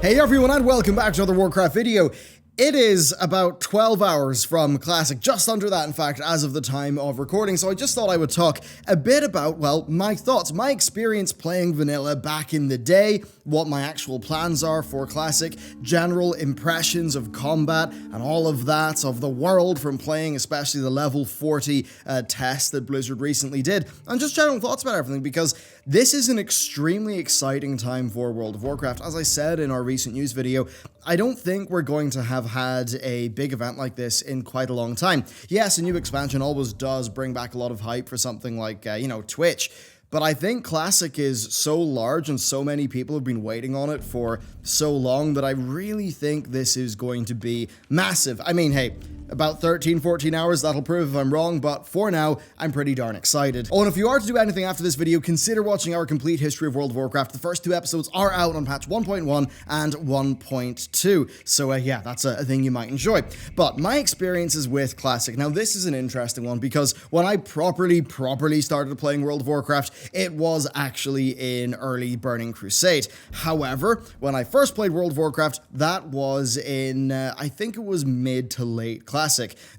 Hey everyone, and welcome back to another Warcraft video. It is about 12 hours from Classic, just under that in fact, as of the time of recording, so I just thought I would talk a bit about, well, my thoughts, my experience playing Vanilla back in the day, what my actual plans are for Classic, general impressions of combat, and all of that, of the world from playing especially the level 40 test that Blizzard recently did, and just general thoughts about everything, because this is an extremely exciting time for World of Warcraft. As I said in our recent news video, I don't think we're going to have had a big event like this in quite a long time. Yes, a new expansion always does bring back a lot of hype for something like, Twitch. But I think Classic is so large and so many people have been waiting on it for so long that I really think this is going to be massive. I mean, hey, about 13, 14 hours, that'll prove if I'm wrong, but for now, I'm pretty darn excited. Oh, and if you are to do anything after this video, consider watching our complete history of World of Warcraft. The first two episodes are out on patch 1.1 and 1.2, so yeah, that's a thing you might enjoy. But my experiences with Classic, now this is an interesting one, because when I properly started playing World of Warcraft, it was actually in early Burning Crusade. However, when I first played World of Warcraft, that was in, I think it was mid to late Classic.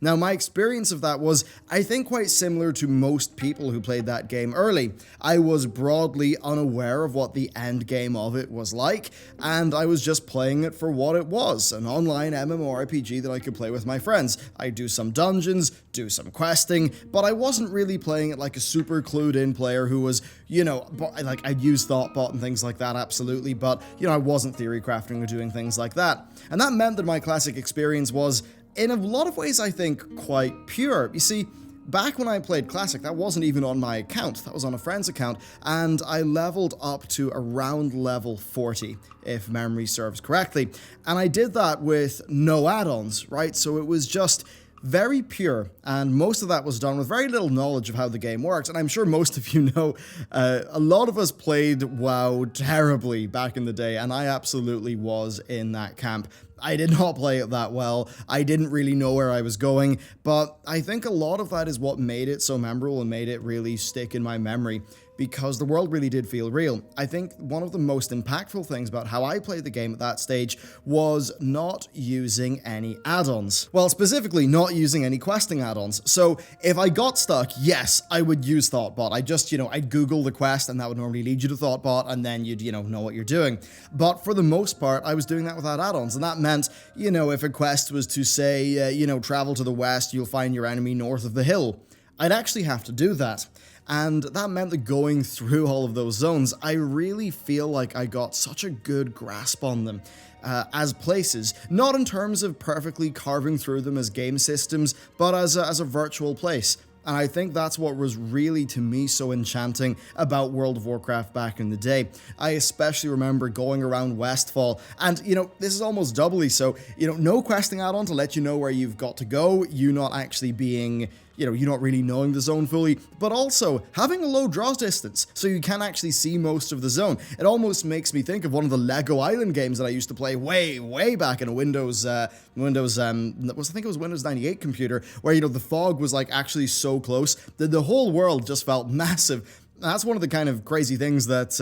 Now, my experience of that was, I think, quite similar to most people who played that game early. I was broadly unaware of what the end game of it was like, and I was just playing it for what it was, an online MMORPG that I could play with my friends. I'd do some dungeons, do some questing, but I wasn't really playing it like a super clued in player who was, like I'd use Thoughtbot and things like that, absolutely, but, I wasn't theory crafting or doing things like that. And that meant that my Classic experience was, in a lot of ways, I think, quite pure. You see, back when I played Classic, that wasn't even on my account, that was on a friend's account, and I leveled up to around level 40, if memory serves correctly. And I did that with no add-ons, right? So it was just very pure, and most of that was done with very little knowledge of how the game works. And I'm sure most of you know, a lot of us played WoW terribly back in the day, and I absolutely was in that camp. I did not play it that well, I didn't really know where I was going, but I think a lot of that is what made it so memorable and made it really stick in my memory, because the world really did feel real. I think one of the most impactful things about how I played the game at that stage was not using any add-ons. Well, specifically, not using any questing add-ons. So if I got stuck, yes, I would use Thoughtbot. I just, I'd Google the quest, and that would normally lead you to Thoughtbot, and then you'd, know what you're doing. But for the most part, I was doing that without add-ons, and that meant, if a quest was to say, travel to the west, you'll find your enemy north of the hill, I'd actually have to do that. And that meant that going through all of those zones, I really feel like I got such a good grasp on them as places, not in terms of perfectly carving through them as game systems, but as a virtual place. And I think that's what was really, to me, so enchanting about World of Warcraft back in the day. I especially remember going around Westfall, and, this is almost doubly so, no questing add-on to let you know where you've got to go, you not actually being, you're not really knowing the zone fully, but also having a low draw distance, so you can actually see most of the zone. It almost makes me think of one of the Lego Island games that I used to play way back in a Windows, I think it was Windows 98 computer, where, the fog was, like, actually so close that the whole world just felt massive. That's one of the kind of crazy things that,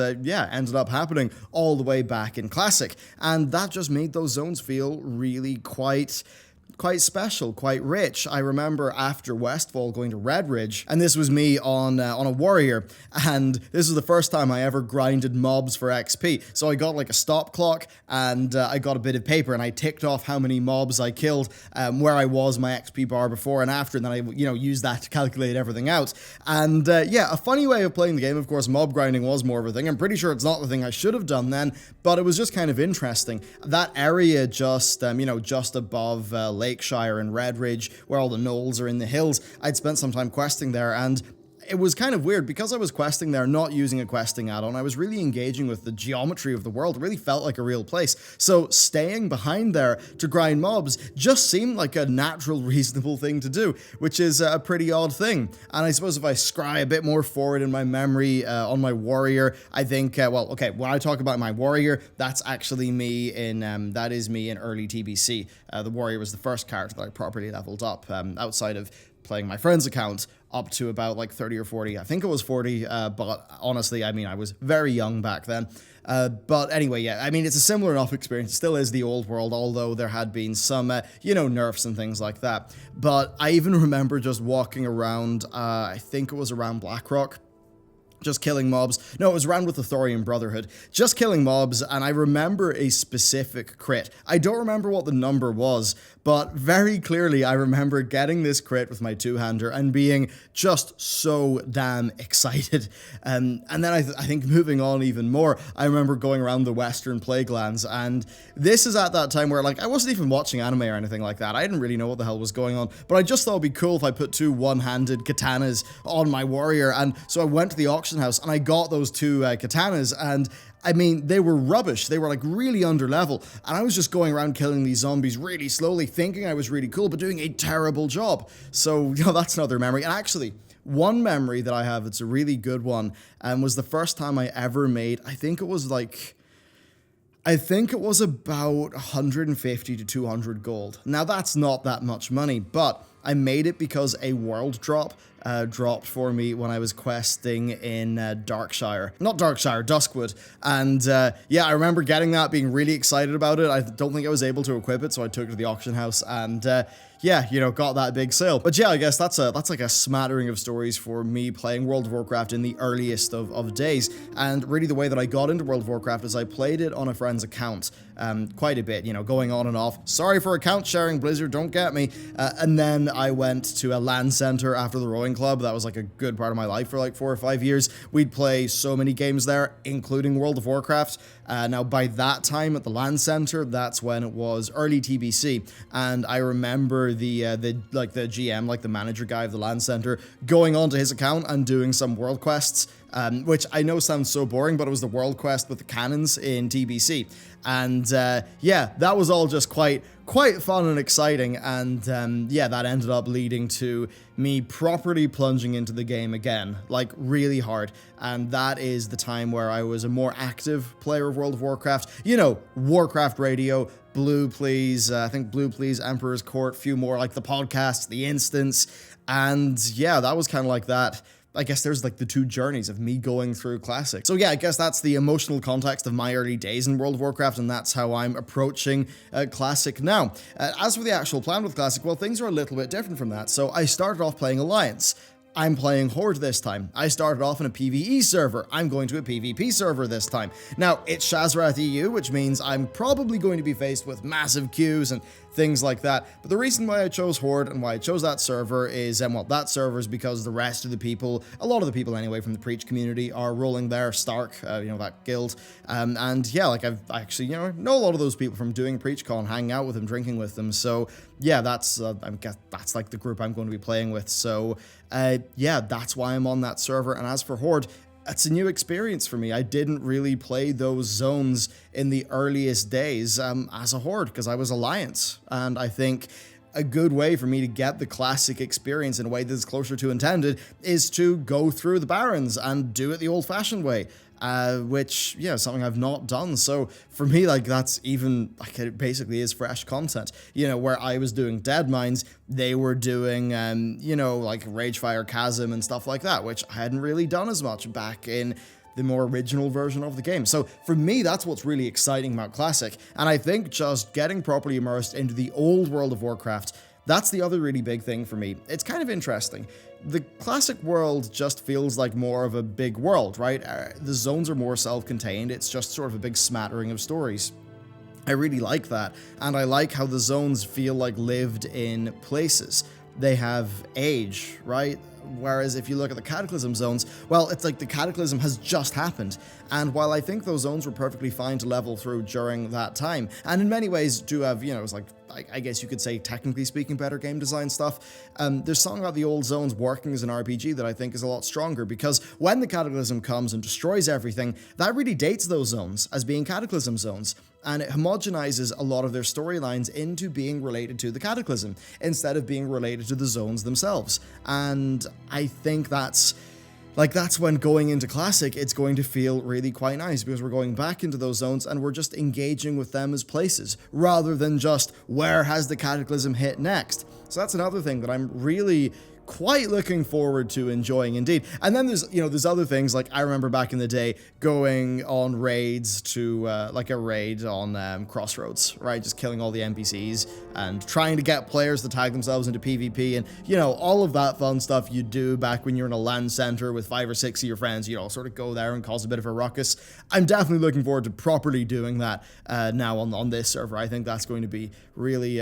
ended up happening all the way back in Classic, and that just made those zones feel really quite special, quite rich. I remember after Westfall going to Red Ridge, and this was me on a warrior, and this was the first time I ever grinded mobs for XP. So I got like a stop clock, and I got a bit of paper, and I ticked off how many mobs I killed, where I was, my XP bar before and after, and then I used that to calculate everything out. And a funny way of playing the game. Of course, mob grinding was more of a thing. I'm pretty sure it's not the thing I should have done then, but it was just kind of interesting. That area just above Lakeshire and Red Ridge, where all the knolls are in the hills, I'd spent some time questing there, and it was kind of weird, because I was questing there, not using a questing add-on, I was really engaging with the geometry of the world. It really felt like a real place. So staying behind there to grind mobs just seemed like a natural, reasonable thing to do, which is a pretty odd thing. And I suppose if I scry a bit more forward in my memory on my warrior, I think, when I talk about my warrior, that's actually me in early TBC. The warrior was the first character that I properly leveled up, outside of playing my friend's account up to about like 30 or 40. I think it was 40, but honestly, I mean, I was very young back then. But anyway, yeah, I mean, it's a similar enough experience. It still is the old world, although there had been some, nerfs and things like that. But I even remember just walking around, I think it was around Blackrock, just killing mobs. No, it was around with the Thorian Brotherhood. Just killing mobs, and I remember a specific crit. I don't remember what the number was, but very clearly I remember getting this crit with my two-hander and being just so damn excited. And then I think moving on even more, I remember going around the Western Plaguelands, and this is at that time where, like, I wasn't even watching anime or anything like that. I didn't really know what the hell was going on, but I just thought it'd be cool if I put two one-handed katanas on my warrior, and so I went to the auction house and I got those two katanas, and I mean, they were rubbish. They were like really under level, and I was just going around killing these zombies really slowly, thinking I was really cool, but doing a terrible job. So, that's another memory. And actually, one memory that I have, it's a really good one, was the first time I ever made, I think it was about 150 to 200 gold. Now, that's not that much money, but I made it because a world drop dropped for me when I was questing in Duskwood. And I remember getting that, being really excited about it. I don't think I was able to equip it, so I took it to the auction house and got that big sale. But yeah, I guess that's like a smattering of stories for me playing World of Warcraft in the earliest of days. And really the way that I got into World of Warcraft is I played it on a friend's account quite a bit, going on and off. Sorry for account sharing, Blizzard, don't get me. And then I went to a LAN center after the rowing club. That was like a good part of my life for like 4 or 5 years. We'd play so many games there, including World of Warcraft. Now by that time at the LAN center, that's when it was early TBC. And I remember the GM, like the manager guy of the LAN center, going onto his account and doing some world quests, which I know sounds so boring, but it was the world quest with the cannons in TBC. And that was all just quite fun and exciting. And that ended up leading to me properly plunging into the game again, like really hard. And that is the time where I was a more active player of World of Warcraft. Warcraft Radio, Blue Please, I think Blue Please, Emperor's Court, few more, like the podcast, the instance. And yeah, that was kind of like that. I guess there's like the two journeys of me going through Classic. So yeah, I guess that's the emotional context of my early days in World of Warcraft, and that's how I'm approaching Classic now. As for the actual plan with Classic, well, things are a little bit different from that. So I started off playing Alliance. I'm playing Horde this time. I started off in a PvE server. I'm going to a PvP server this time. Now, it's Shazrath EU, which means I'm probably going to be faced with massive queues and things like that. But the reason why I chose Horde and why I chose that server is, that server is because the rest of the people, a lot of the people anyway from the Preach community are rolling there, Stark, that guild. I've actually, know a lot of those people from doing PreachCon, hanging out with them, drinking with them. So yeah, that's like the group I'm going to be playing with. So that's why I'm on that server. And as for Horde, it's a new experience for me. I didn't really play those zones in the earliest days as a Horde because I was Alliance. And I think a good way for me to get the Classic experience in a way that's closer to intended is to go through the Barrens and do it the old-fashioned way. Which, something I've not done. So for me, that's even, it basically is fresh content. Where I was doing Dead Mines, they were doing, Ragefire Chasm and stuff like that, which I hadn't really done as much back in the more original version of the game. So for me, that's what's really exciting about Classic. And I think just getting properly immersed into the old World of Warcraft, that's the other really big thing for me. It's kind of interesting. The Classic world just feels like more of a big world, right? The zones are more self-contained. It's just sort of a big smattering of stories. I really like that. And I like how the zones feel like lived in places. They have age, right? Whereas if you look at the Cataclysm zones, well, it's like the Cataclysm has just happened. And while I think those zones were perfectly fine to level through during that time, and in many ways do have, it's like, I guess you could say, technically speaking, better game design stuff, there's something about the old zones working as an RPG that I think is a lot stronger, because when the Cataclysm comes and destroys everything, that really dates those zones as being Cataclysm zones. And it homogenizes a lot of their storylines into being related to the Cataclysm, instead of being related to the zones themselves. And I think that's when going into Classic, it's going to feel really quite nice, because we're going back into those zones and we're just engaging with them as places, rather than just, where has the Cataclysm hit next? So that's another thing that I'm really quite looking forward to enjoying indeed. And then there's other things, like I remember back in the day going on raids to like a raid on Crossroads, right? Just killing all the NPCs and trying to get players to tag themselves into PvP, and all of that fun stuff you do back when you're in a LAN center with 5 or 6 of your friends. Sort of go there and cause a bit of a ruckus. I'm definitely looking forward to properly doing that now on this server. I think that's going to be really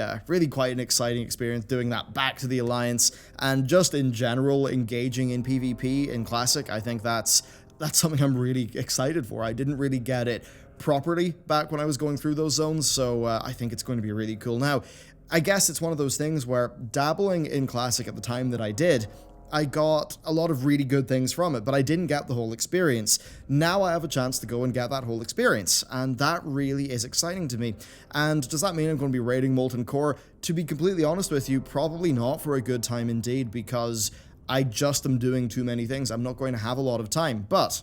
quite an exciting experience, doing that back to the Alliance, and just in general engaging in PvP in Classic. I think that's something I'm really excited for. I didn't really get it properly back when I was going through those zones, so I think it's going to be really cool. Now, I guess it's one of those things where dabbling in Classic at the time that I did, I got a lot of really good things from it, but I didn't get the whole experience. Now I have a chance to go and get that whole experience, and that really is exciting to me. And does that mean I'm going to be raiding Molten Core? To be completely honest with you, probably not for a good time indeed, because I just am doing too many things. I'm not going to have a lot of time, but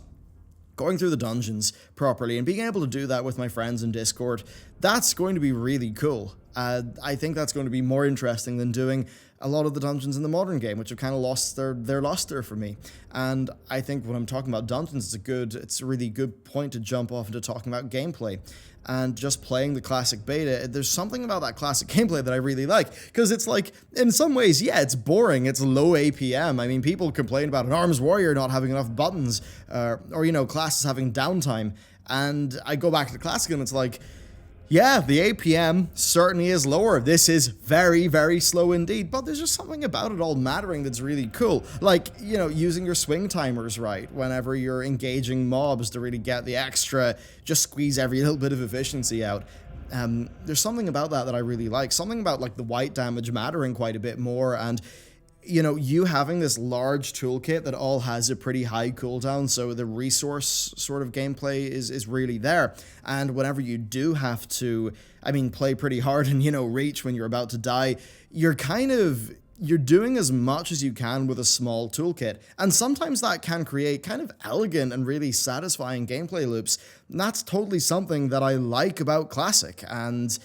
going through the dungeons properly and being able to do that with my friends in Discord, that's going to be really cool. I think that's going to be more interesting than doing a lot of the dungeons in the modern game, which have kind of lost their luster for me. And I think when I'm talking about dungeons, it's a really good point to jump off into talking about gameplay. And just playing the Classic beta, there's something about that Classic gameplay that I really like, because it's like, in some ways, yeah, it's boring, it's low APM. I mean, people complain about an Arms Warrior not having enough buttons, or classes having downtime, and I go back to the Classic and it's like, yeah, the APM certainly is lower. This is very, very slow indeed, but there's just something about it all mattering that's really cool. Like, using your swing timers right whenever you're engaging mobs to really get the extra, just squeeze every little bit of efficiency out. There's something about that I really like. Something about, like, the white damage mattering quite a bit more, and you having this large toolkit that all has a pretty high cooldown, so the resource sort of gameplay is really there. And whenever you do have to, play pretty hard and, reach when you're about to die, you're doing as much as you can with a small toolkit. And sometimes that can create kind of elegant and really satisfying gameplay loops. And that's totally something that I like about Classic. And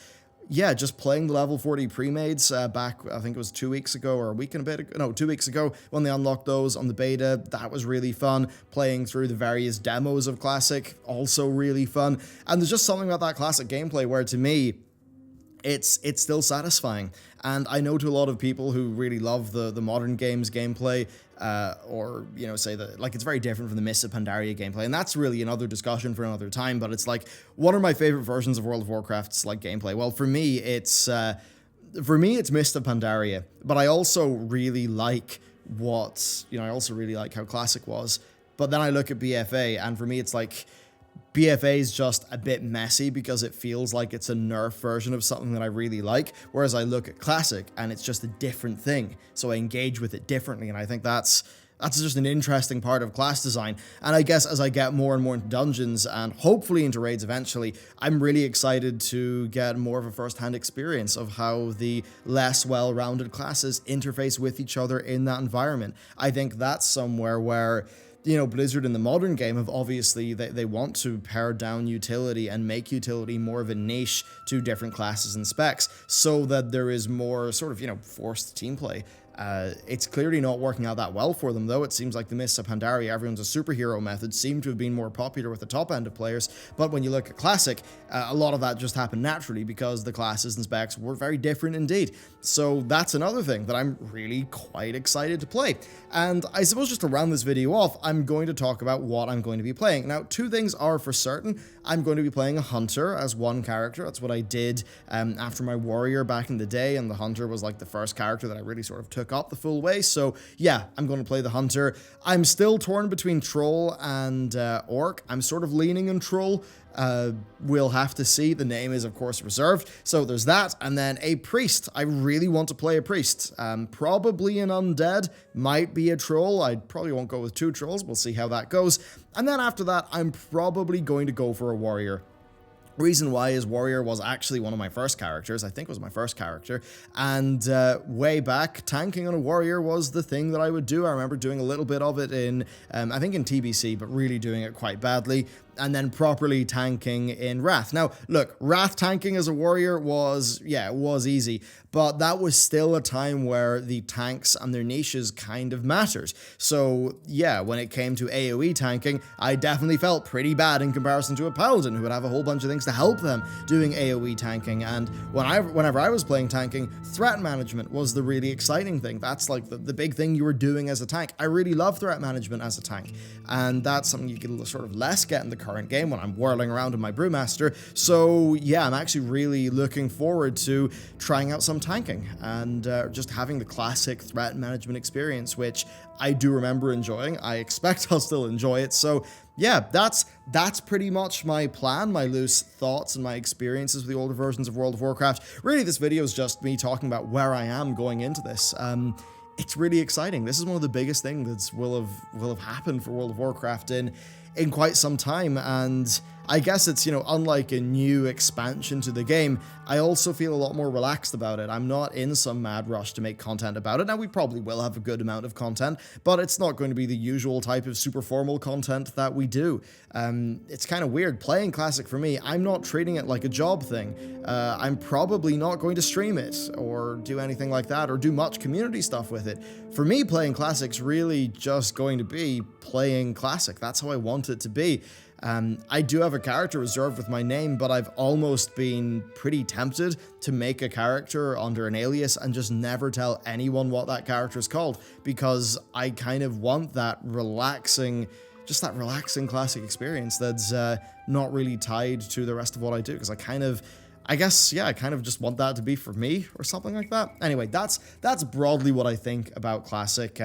yeah, just playing the level 40 pre-mades back, I think it was 2 weeks ago, or a week and a bit ago, no, 2 weeks ago, when they unlocked those on the beta, that was really fun. Playing through the various demos of Classic, also really fun. And there's just something about that Classic gameplay where, to me, it's still satisfying. And I know to a lot of people who really love the modern games gameplay, or, say that, like, it's very different from the Mists of Pandaria gameplay, and that's really another discussion for another time, but it's like, what are my favorite versions of World of Warcraft's, like, gameplay? Well, for me, it's Mists of Pandaria, but I also really like I also really like how Classic was, but then I look at BFA, and for me, it's like, BFA is just a bit messy because it feels like it's a nerf version of something that I really like, whereas I look at Classic and it's just a different thing, so I engage with it differently, and I think that's just an interesting part of class design. And I guess as I get more and more into dungeons and hopefully into raids eventually, I'm really excited to get more of a first-hand experience of how the less well-rounded classes interface with each other in that environment. I think that's somewhere where Blizzard in the modern game have obviously, they want to pare down utility and make utility more of a niche to different classes and specs, so that there is more sort of, forced team play. It's clearly not working out that well for them, though. It seems like the Mists of Pandaria, everyone's a superhero method, seem to have been more popular with the top end of players, but when you look at Classic, a lot of that just happened naturally because the classes and specs were very different indeed. So that's another thing that I'm really quite excited to play. And I suppose just to round this video off, I'm going to talk about what I'm going to be playing. Now, two things are for certain. I'm going to be playing a Hunter as one character. That's what I did after my Warrior back in the day, and the Hunter was like the first character that I really sort of took up the full way. So yeah, I'm going to play the Hunter. I'm still torn between Troll and Orc. I'm sort of leaning on Troll. We'll have to see. The name is, of course, reserved. So there's that. And then a Priest. I really want to play a Priest. Probably an Undead. Might be a Troll. I probably won't go with 2 Trolls. We'll see how that goes. And then after that, I'm probably going to go for a Warrior. Reason why is Warrior was actually one of my first characters. I think it was my first character. And way back, tanking on a Warrior was the thing that I would do. I remember doing a little bit of it in, I think in TBC, but really doing it quite badly. and then properly tanking in Wrath. Now, look, Wrath tanking as a warrior was, yeah, it was easy, but that was still a time where the tanks and their niches kind of mattered. So, yeah, when it came to AoE tanking, I definitely felt pretty bad in comparison to a paladin who would have a whole bunch of things to help them doing AoE tanking. And whenever I was playing tanking, threat management was the really exciting thing. That's like the big thing you were doing as a tank. I really love threat management as a tank, and that's something you can sort of less get in the current game when I'm whirling around in my Brewmaster. So yeah, I'm actually really looking forward to trying out some tanking and just having the classic threat management experience, which I do remember enjoying. I expect I'll still enjoy it. So yeah, that's pretty much my plan, my loose thoughts and my experiences with the older versions of World of Warcraft. Really, this video is just me talking about where I am going into this. It's really exciting. This is one of the biggest things that will have happened for World of Warcraft in quite some time, and I guess it's, unlike a new expansion to the game, I also feel a lot more relaxed about it. I'm not in some mad rush to make content about it. Now, we probably will have a good amount of content, but it's not going to be the usual type of super formal content that we do. It's kind of weird. Playing Classic for me, I'm not treating it like a job thing. I'm probably not going to stream it or do anything like that or do much community stuff with it. For me, playing Classic's really just going to be playing Classic. That's how I want it to be. I do have a character reserved with my name, but I've almost been pretty tempted to make a character under an alias and just never tell anyone what that character is called, because I kind of want that relaxing Classic experience that's not really tied to the rest of what I do, because I kind of just want that to be for me or something like that. Anyway, that's broadly what I think about Classic.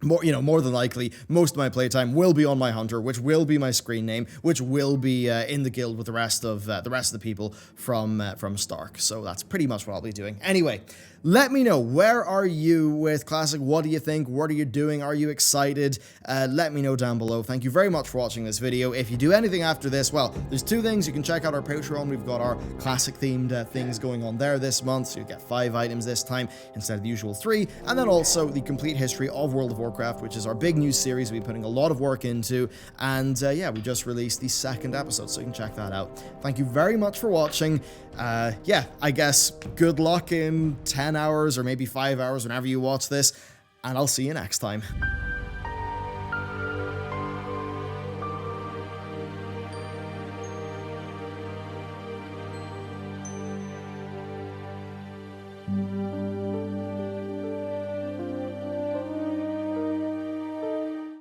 More than likely, most of my playtime will be on my Hunter, which will be my screen name, which will be in the guild with the rest of the people from Stark. So that's pretty much what I'll be doing. Anyway, let me know, where are you with Classic? What do you think? What are you doing? Are you excited? Let me know down below. Thank you very much for watching this video. If you do anything after this, well, there's two things. You can check out our Patreon. We've got our Classic-themed things going on there this month, so you get 5 items this time instead of the usual 3. And then also the complete history of World of Warcraft, which is our big new series we've been putting a lot of work into. And yeah, we just released the 2nd episode, so you can check that out. Thank you very much for watching. Yeah, I guess good luck in 10 hours or maybe 5 hours whenever you watch this, and I'll see you next time.